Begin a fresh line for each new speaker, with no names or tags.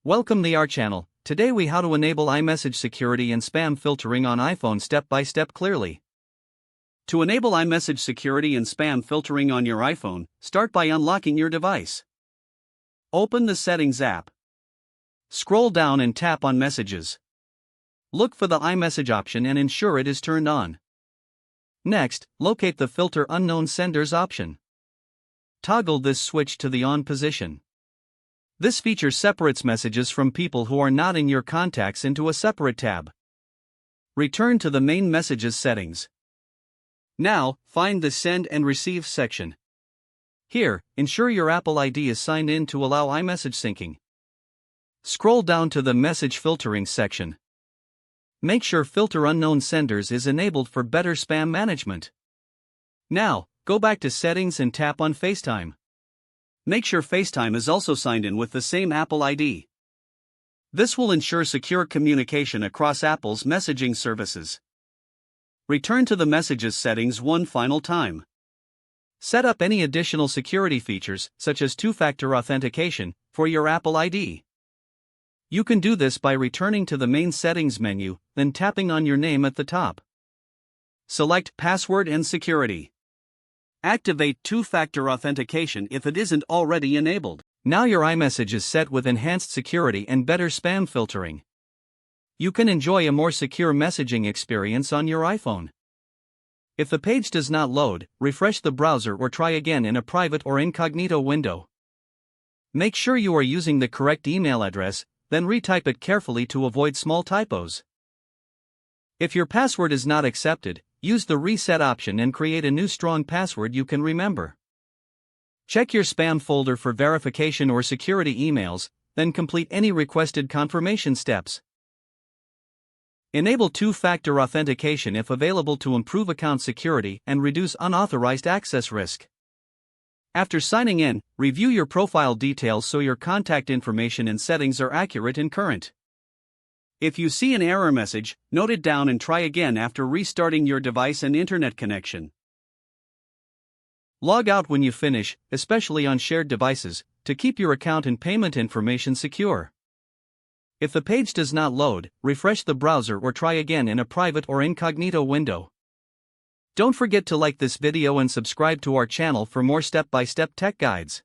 Welcome to our channel. Today we how to enable iMessage security and spam filtering on iPhone step by step clearly. To enable iMessage security and spam filtering on your iPhone, start by unlocking your device. Open the Settings app. Scroll down and tap on Messages. Look for the iMessage option and ensure it is turned on. Next, locate the Filter Unknown Senders option. Toggle this switch to the on position. This feature separates messages from people who are not in your contacts into a separate tab. Return to the main Messages settings. Now, find the Send and Receive section. Here, ensure your Apple ID is signed in to allow iMessage syncing. Scroll down to the Message Filtering section. Make sure Filter Unknown Senders is enabled for better spam management. Now, go back to Settings and tap on FaceTime. Make sure FaceTime is also signed in with the same Apple ID. This will ensure secure communication across Apple's messaging services. Return to the Messages settings one final time. Set up any additional security features, such as two-factor authentication, for your Apple ID. You can do this by returning to the main Settings menu, then tapping on your name at the top. Select Password and Security. Activate two-factor authentication if it isn't already enabled. Now your iMessage is set with enhanced security and better spam filtering. You can enjoy a more secure messaging experience on your iPhone. If the page does not load, refresh the browser or try again in a private or incognito window. Make sure you are using the correct email address, then retype it carefully to avoid small typos. If your password is not accepted, use the reset option and create a new strong password you can remember. Check your spam folder for verification or security emails, then complete any requested confirmation steps. Enable two-factor authentication if available to improve account security and reduce unauthorized access risk. After signing in, review your profile details so your contact information and settings are accurate and current. If you see an error message, note it down and try again after restarting your device and internet connection. Log out when you finish, especially on shared devices, to keep your account and payment information secure. If the page does not load, refresh the browser or try again in a private or incognito window. Don't forget to like this video and subscribe to our channel for more step-by-step tech guides.